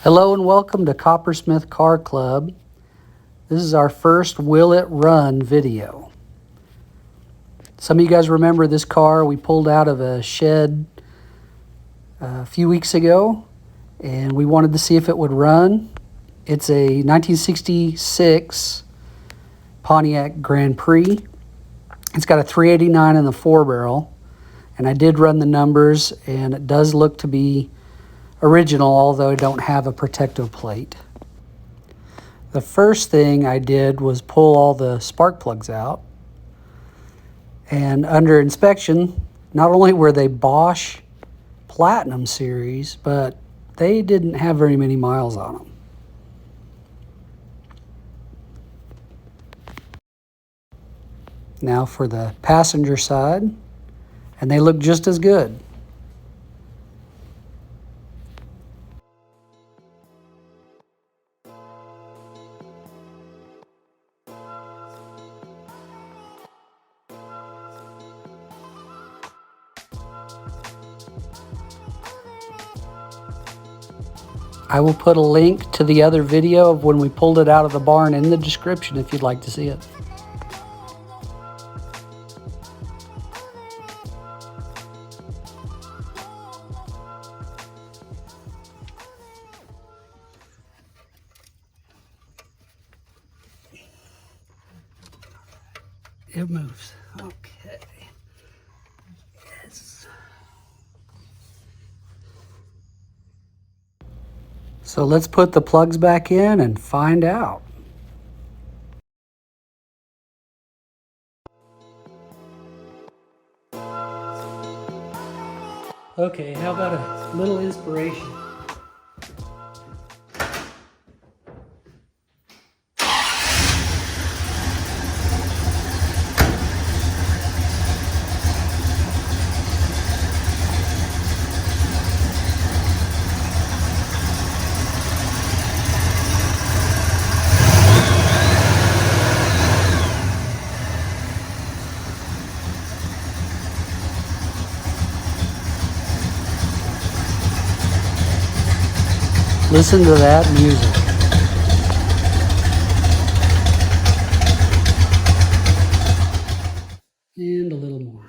Hello and welcome to Coppersmith Car Club. This is our first Will It Run video. Some of you guys remember this car we pulled out of a shed a few weeks ago and we wanted to see if it would run. It's a 1966 Pontiac Grand Prix. It's got a 389 in the 4-barrel, and I did run the numbers and it does look to be original, although I don't have a protective plate. The first thing I did was pull all the spark plugs out, and under inspection, not only were they Bosch Platinum series, but they didn't have very many miles on them. Now for the passenger side, and they look just as good. I will put a link to the other video of when we pulled it out of the barn in the description if you'd like to see it. It moves. Okay. Yes. So let's put the plugs back in and find out. Okay, how about a little inspiration? Listen to that music. And a little more.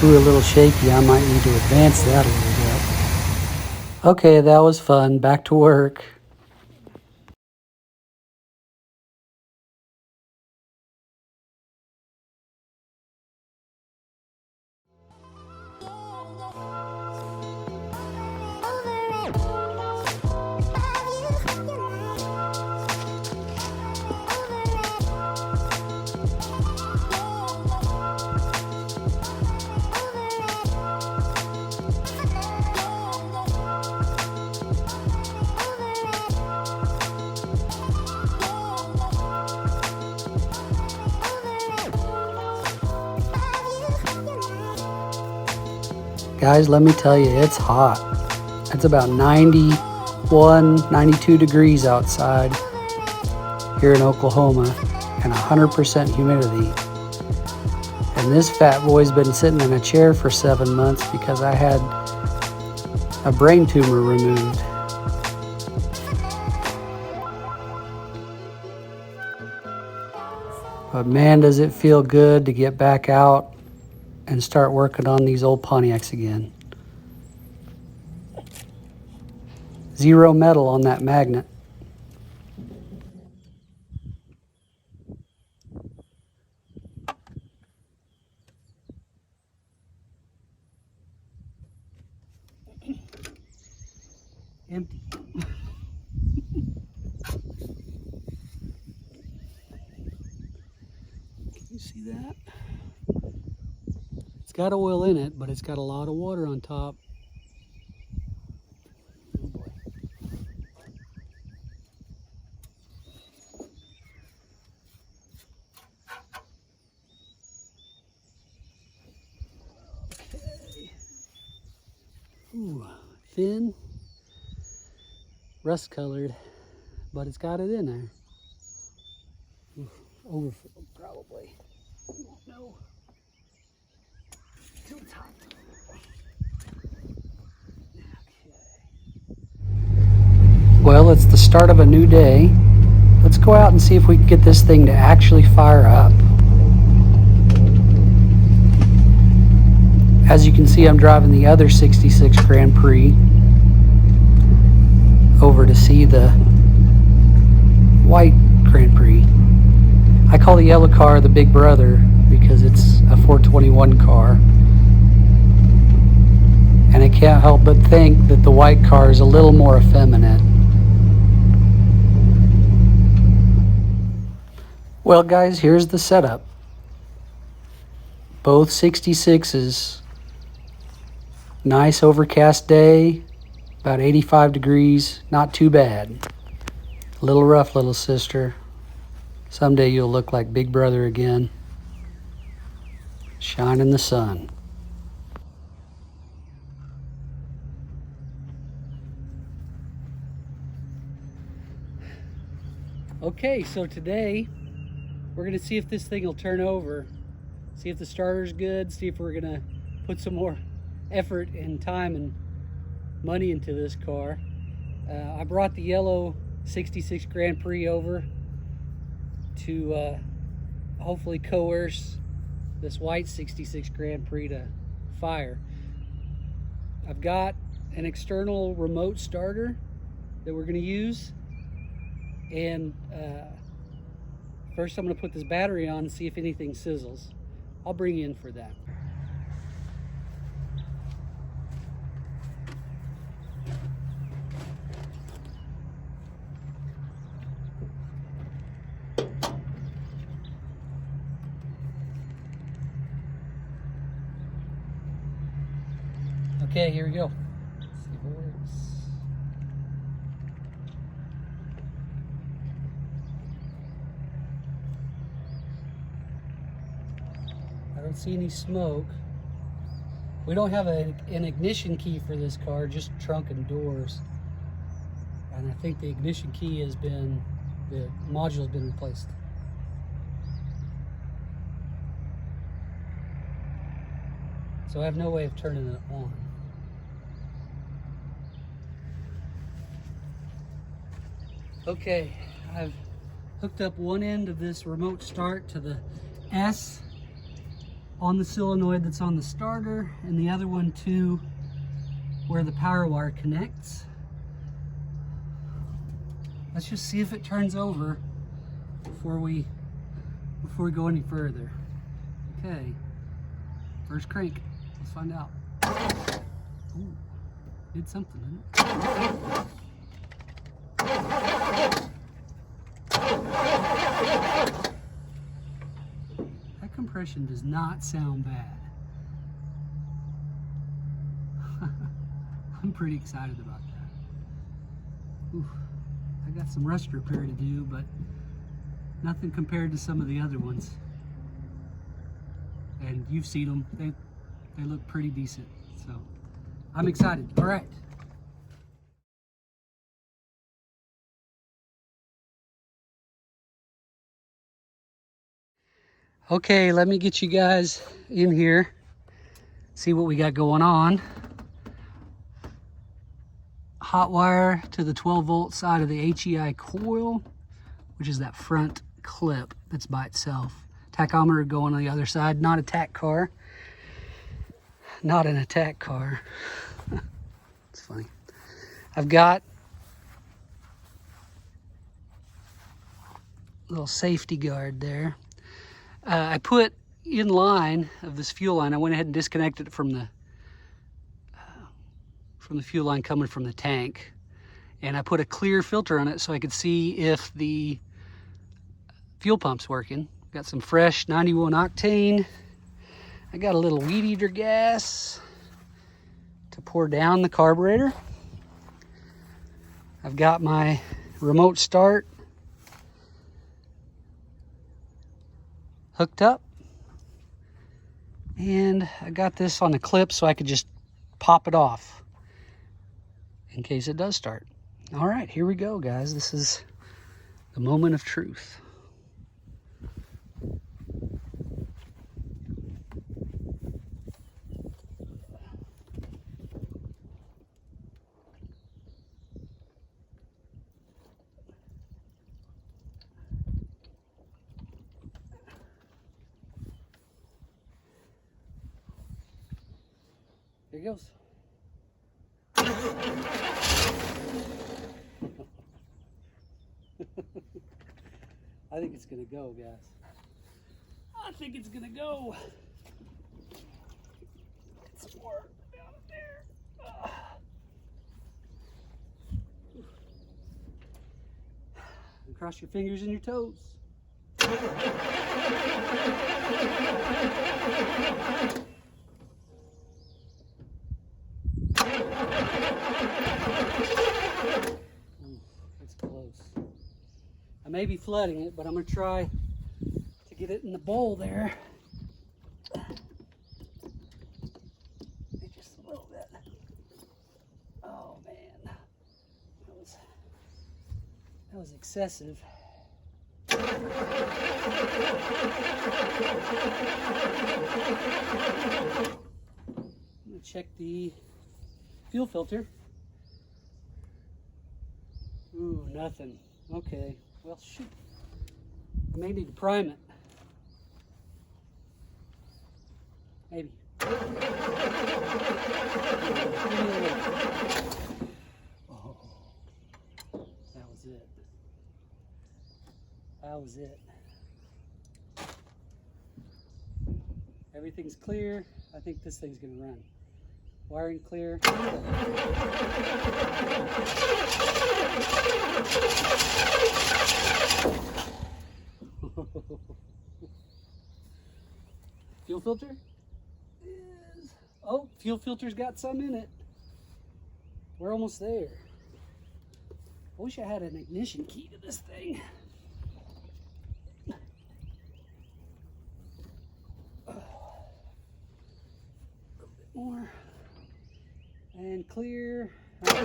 Ooh, a little shaky. I might need to advance that a little bit. Okay, that was fun. Back to work. Guys, let me tell you, it's hot. It's about 91, 92 degrees outside here in Oklahoma and 100% humidity. And this fat boy's been sitting in a chair for 7 months because I had a brain tumor removed. But man, does it feel good to get back out and start working on these old Pontiacs again. Zero metal on that magnet. Empty. Can you see that? It's got oil in it, but it's got a lot of water on top. Oh boy. Ooh, thin, rust colored, but it's got it in there. Ooh, overfilled probably. You won't know. Too tight. Well, it's the start of a new day. Let's go out and see if we can get this thing to actually fire up. As you can see, I'm driving the other 66 Grand Prix over to see the white Grand Prix. I call the yellow car the big brother because it's a 421 car. And I can't help but think that the white car is a little more effeminate. Well guys, here's the setup. Both 66s. Nice overcast day, about 85 degrees, not too bad. A little rough, little sister. Someday you'll look like Big Brother again. Shine in the sun. Okay, so today we're gonna see if this thing will turn over. See if the starter's good, see if we're gonna put some more effort and time and money into this car. I brought the yellow 66 Grand Prix over to hopefully coerce this white 66 Grand Prix to fire. I've got an external remote starter that we're going to use, and first I'm going to put this battery on and see if anything sizzles. I'll bring you in for that. Okay, here we go. Let's see if it works. I don't see any smoke. We don't have an ignition key for this car, just trunk and doors. And I think the ignition key has been, the module has been replaced. So I have no way of turning it on. Okay, I've hooked up one end of this remote start to the S on the solenoid that's on the starter, and the other one to where the power wire connects. Let's just see if it turns over before we go any further. Okay, first crank. Let's find out. Ooh, did something, didn't it? That compression does not sound bad. I'm pretty excited about that. Ooh, I got some rust repair to do, but nothing compared to some of the other ones. And you've seen them. They look pretty decent. So I'm excited. All right. Okay, let me get you guys in here, see what we got going on. Hot wire to the 12-volt side of the HEI coil, which is that front clip that's by itself. Tachometer going on the other side, not a tack car. Not an attack car. It's funny. I've got a little safety guard there. I put in line of this fuel line, I went ahead and disconnected it from the fuel line coming from the tank. And I put a clear filter on it so I could see if the fuel pump's working. Got some fresh 91 octane. I got a little weed eater gas to pour down the carburetor. I've got my remote start hooked up, and I got this on the clip so I could just pop it off. in case it does start. All right, here we go, guys. This is the moment of truth. Here it goes. I think it's gonna go, guys. I think it's gonna go. Get some more down there. And cross your fingers and your toes. That's close. I may be flooding it, but I'm going to try to get it in the bowl there. Just a little bit. Oh man, that was excessive. I'm going to check the fuel filter. Ooh, nothing. Okay, well, shoot. I may need to prime it. Maybe. Oh, that was it. That was it. Everything's clear. I think this thing's gonna run. Wiring clear. Fuel filter is, oh, fuel filter's got some in it. We're almost there. I wish I had an ignition key to this thing. A little bit more. And clear. Come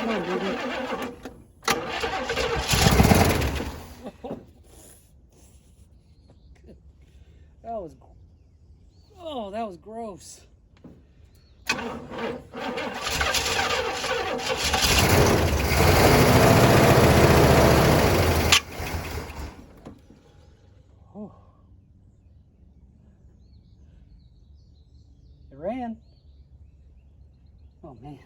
on, baby. That was gross. Oh. It ran. Oh man.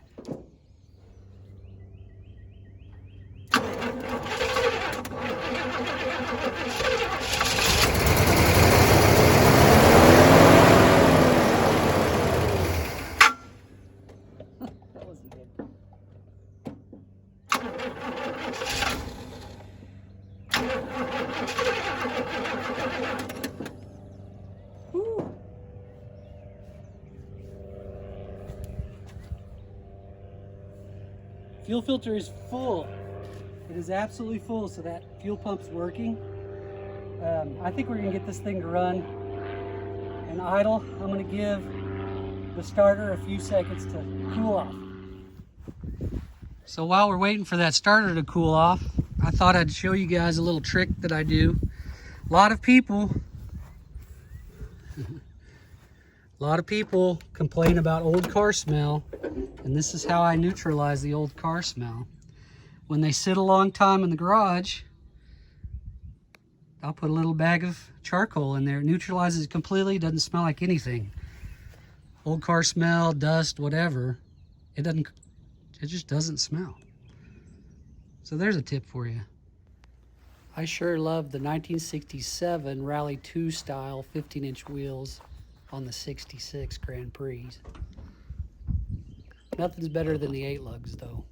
Fuel filter is full. It is absolutely full, so that fuel pump's working. I think we're gonna get this thing to run and idle. I'm gonna give the starter a few seconds to cool off. So while we're waiting for that starter to cool off, I thought I'd show you guys a little trick that I do. A lot of people complain about old car smell, and this is how I neutralize the old car smell. When they sit a long time in the garage, I'll put a little bag of charcoal in there. It neutralizes it completely, doesn't smell like anything. Old car smell, dust, whatever, it just doesn't smell. So there's a tip for you. I sure love the 1967 Rally 2 style 15-inch wheels on the 66 Grand Prix. Nothing's better than the 8 lugs though.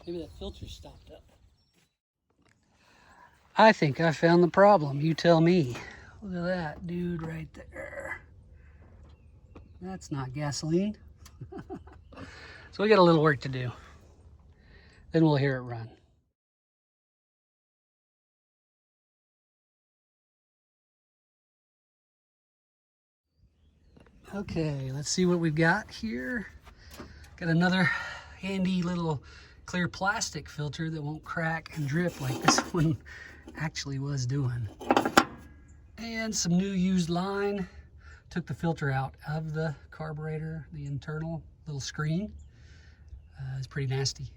Maybe that filter's stopped up. I think I found the problem. You tell me. Look at that dude right there. That's not gasoline. So we got a little work to do. Then we'll hear it run. Okay, let's see what we've got here. Got another handy little clear plastic filter that won't crack and drip like this one actually was doing. And some new used line. Took the filter out of the carburetor, the internal little screen. It's pretty nasty.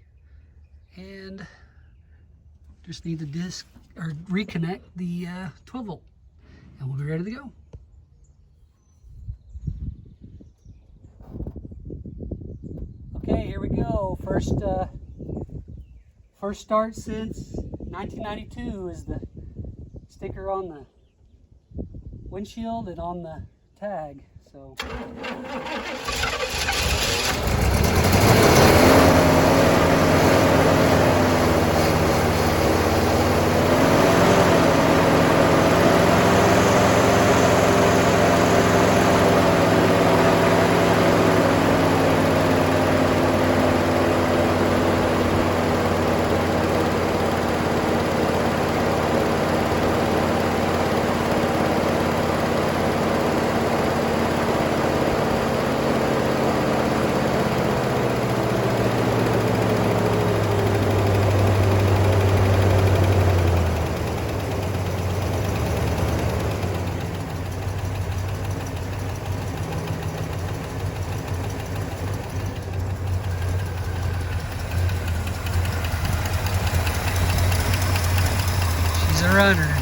And just need to reconnect the 12 volt and we'll be ready to go. Okay, here we go. First start since 1992 is the sticker on the windshield and on the tag. So a runner.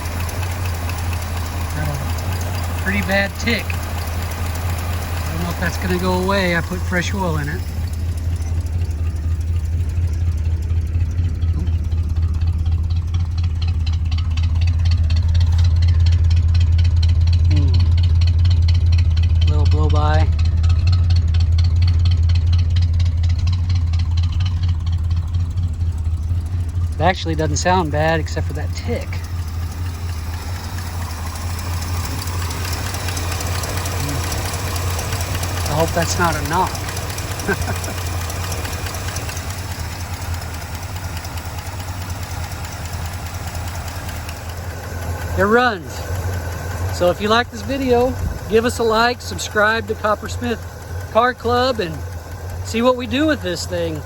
Got a pretty bad tick. I don't know if that's going to go away. I put fresh oil in it. Little blow by. It actually doesn't sound bad except for that tick. I hope that's not a knock. It runs. So if you like this video, give us a like, subscribe to Coppersmith Car Club, and see what we do with this thing.